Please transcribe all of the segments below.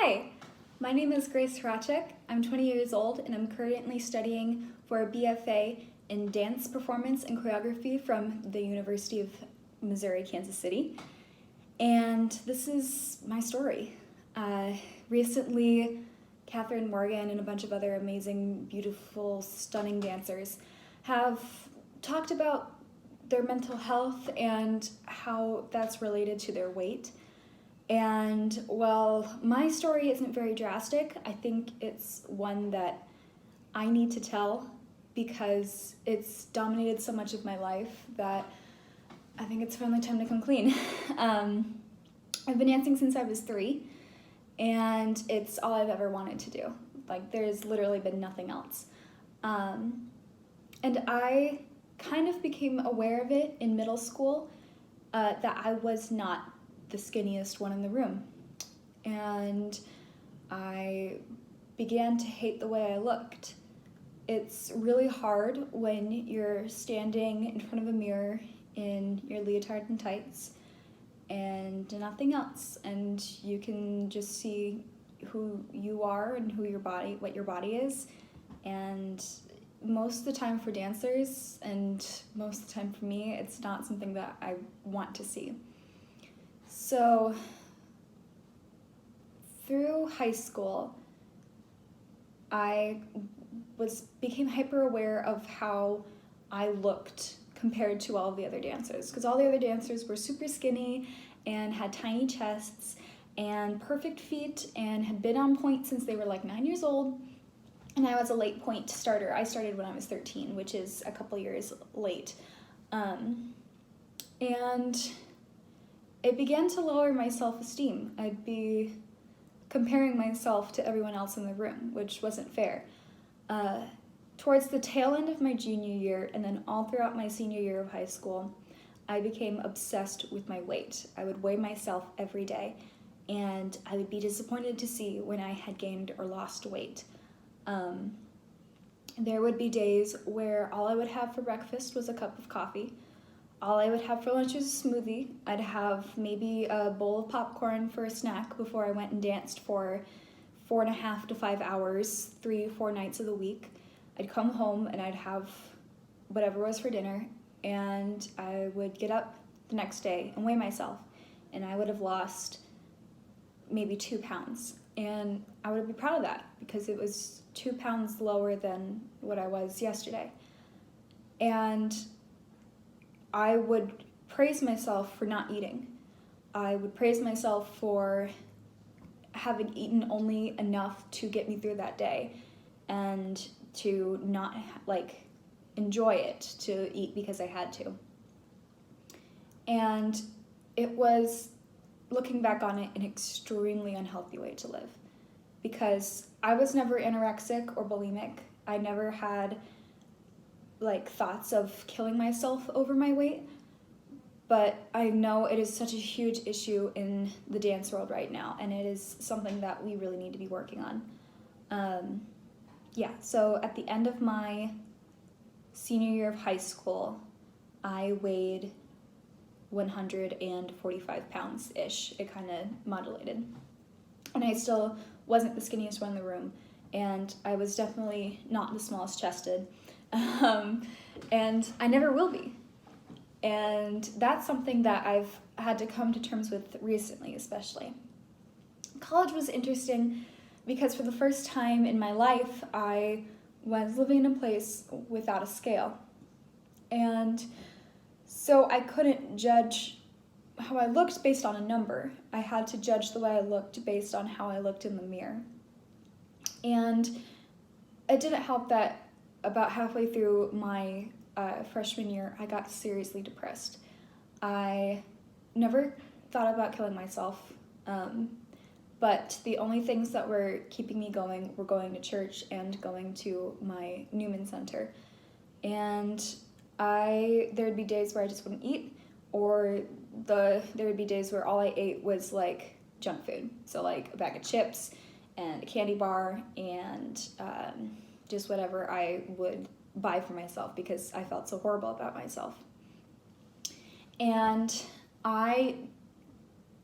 Hi, my name is Grace Hracek. I'm 20 years old and I'm currently studying for a BFA in Dance Performance and Choreography from the University of Missouri, Kansas City. And this is my story. Recently, Catherine Morgan and a bunch of other amazing, beautiful, stunning dancers have talked about their mental health and how that's related to their weight. And while my story isn't very drastic, I think it's one that I need to tell because it's dominated so much of my life that I think it's finally time to come clean. I've been dancing since I was 3, and it's all I've ever wanted to do. Like, there's literally been nothing else. And I kind of became aware of it in middle school, that I was not the skinniest one in the room. And I began to hate the way I looked. It's really hard when you're standing in front of a mirror in your leotard and tights and nothing else, and you can just see who you are and what your body is. And most of the time for dancers, and most of the time for me, it's not something that I want to see. So through high school, I became hyper aware of how I looked compared to all the other dancers, because all the other dancers were super skinny and had tiny chests and perfect feet and had been on point since they were like 9 years old. And I was a late point starter. I started when I was 13, which is a couple years late. And it began to lower my self-esteem. I'd be comparing myself to everyone else in the room, which wasn't fair. Towards the tail end of my junior year, and then all throughout my senior year of high school, I became obsessed with my weight. I would weigh myself every day, and I would be disappointed to see when I had gained or lost weight. There would be days where all I would have for breakfast was a cup of coffee. All I would have for lunch was a smoothie. I'd have maybe a bowl of popcorn for a snack before I went and danced for 4.5 to 5 hours, 3-4 nights of the week. I'd come home and I'd have whatever was for dinner, and I would get up the next day and weigh myself, and I would have lost maybe 2 pounds. And I would be proud of that because it was 2 pounds lower than what I was yesterday. And I would praise myself for not eating. I would praise myself for having eaten only enough to get me through that day and to not enjoy it, to eat because I had to. And it was, looking back on it, an extremely unhealthy way to live, because I was never anorexic or bulimic. I never had thoughts of killing myself over my weight, but I know it is such a huge issue in the dance world right now, and it is something that we really need to be working on. So at the end of my senior year of high school, I weighed 145 pounds-ish. It kind of modulated. And I still wasn't the skinniest one in the room, and I was definitely not the smallest chested. And I never will be. And that's something that I've had to come to terms with recently, especially. College was interesting because for the first time in my life, I was living in a place without a scale. And so I couldn't judge how I looked based on a number. I had to judge the way I looked based on how I looked in the mirror. And it didn't help that about halfway through my freshman year, I got seriously depressed. I never thought about killing myself, but the only things that were keeping me going were going to church and going to my Newman Center. And there would be days where I just wouldn't eat, or there would be days where all I ate was junk food. So a bag of chips and a candy bar and just whatever I would buy for myself because I felt so horrible about myself. And I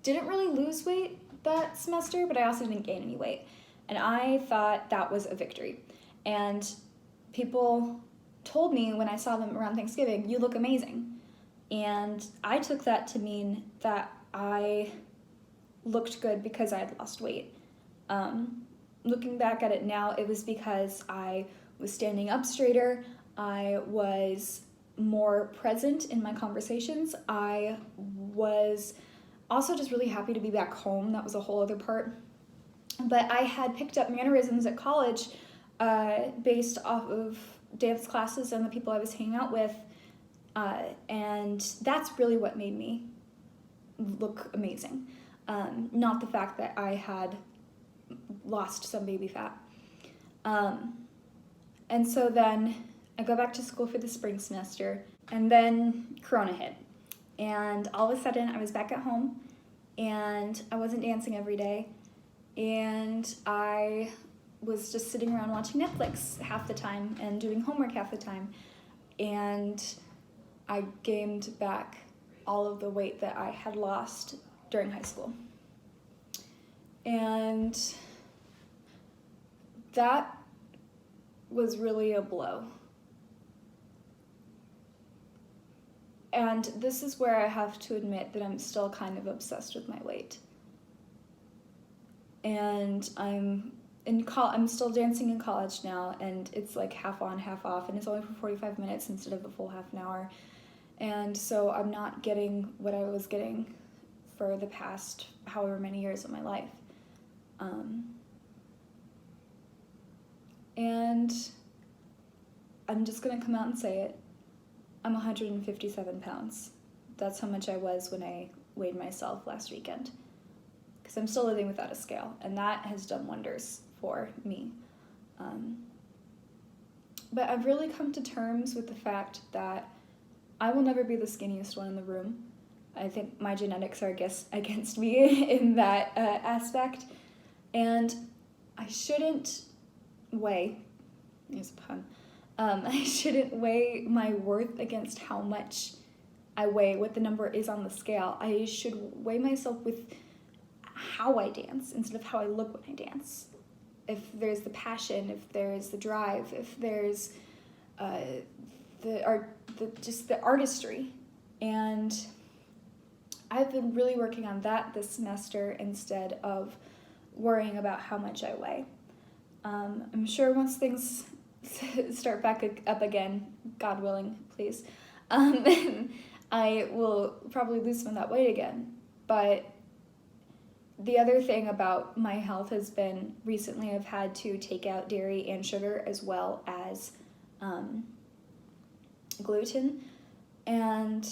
didn't really lose weight, that semester, but I also didn't gain any weight. And I thought that was a victory. And people told me when I saw them around Thanksgiving, "You look amazing." And I took that to mean that I looked good because I had lost weight. Looking back at it now, it was because I was standing up straighter, I was more present in my conversations, I was also just really happy to be back home. That was a whole other part. But I had picked up mannerisms at college based off of dance classes and the people I was hanging out with, and that's really what made me look amazing. Not the fact that I had lost some baby fat. And so then I go back to school for the spring semester, and then Corona hit. And all of a sudden I was back at home, and I wasn't dancing every day, and I was just sitting around watching Netflix half the time and doing homework half the time, and I gained back all of the weight that I had lost during high school. And that was really a blow. And this is where I have to admit that I'm still kind of obsessed with my weight. And I'm still dancing in college now, and it's like half on, half off, and it's only for 45 minutes instead of the full half an hour. And so I'm not getting what I was getting for the past however many years of my life. And I'm just gonna come out and say it. I'm 157 pounds. That's how much I was when I weighed myself last weekend. Because I'm still living without a scale, and that has done wonders for me. But I've really come to terms with the fact that I will never be the skinniest one in the room. I think my genetics are against me in that aspect. And I shouldn't weigh, here's a pun, I shouldn't weigh my worth against how much I weigh, what the number is on the scale. I should weigh myself with how I dance instead of how I look when I dance. If there's the passion, if there's the drive, if there's the artistry. And I've been really working on that this semester instead of worrying about how much I weigh. I'm sure once things start back up again, God willing, please, I will probably lose some of that weight again. But the other thing about my health has been recently I've had to take out dairy and sugar as well as gluten, and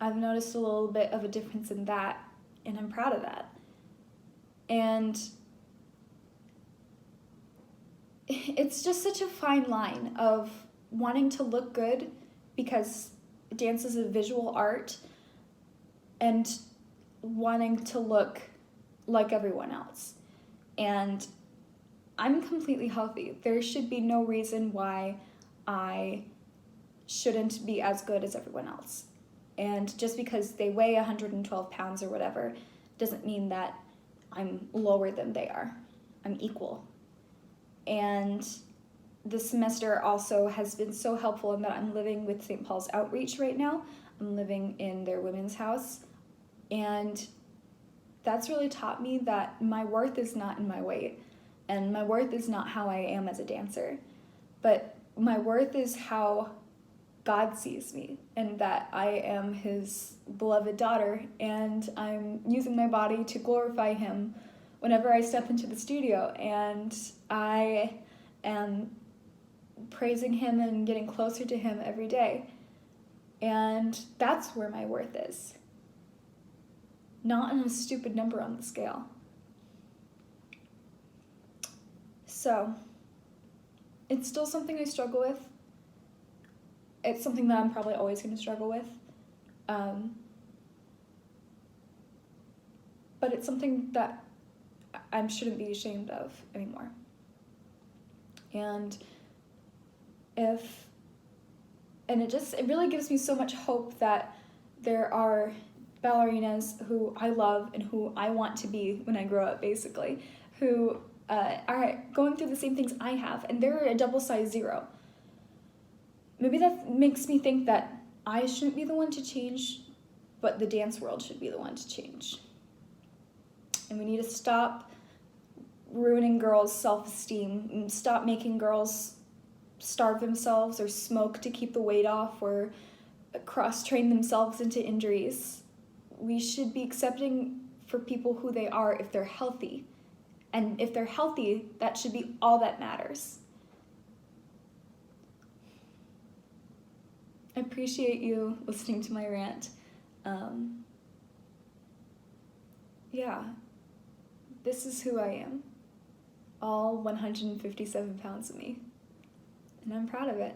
I've noticed a little bit of a difference in that, and I'm proud of that. And it's just such a fine line of wanting to look good because dance is a visual art and wanting to look like everyone else. And I'm completely healthy. There should be no reason why I shouldn't be as good as everyone else. And just because they weigh 112 pounds or whatever doesn't mean that I'm lower than they are. I'm equal. And this semester also has been so helpful in that I'm living with St. Paul's Outreach right now. I'm living in their women's house. And that's really taught me that my worth is not in my weight. And my worth is not how I am as a dancer. But my worth is how God sees me, and that I am his beloved daughter, and I'm using my body to glorify him whenever I step into the studio, and I am praising him and getting closer to him every day. And that's where my worth is. Not in a stupid number on the scale. So, it's still something I struggle with. It's something that I'm probably always going to struggle with. But it's something that I shouldn't be ashamed of anymore. And it really gives me so much hope that there are ballerinas who I love and who I want to be when I grow up, basically, who are going through the same things I have, and they're a double size zero. Maybe that makes me think that I shouldn't be the one to change, but the dance world should be the one to change. And we need to stop ruining girls' self-esteem and stop making girls starve themselves or smoke to keep the weight off or cross-train themselves into injuries. We should be accepting for people who they are if they're healthy. And if they're healthy, that should be all that matters. I appreciate you listening to my rant. Yeah, this is who I am. All 157 pounds of me. And I'm proud of it.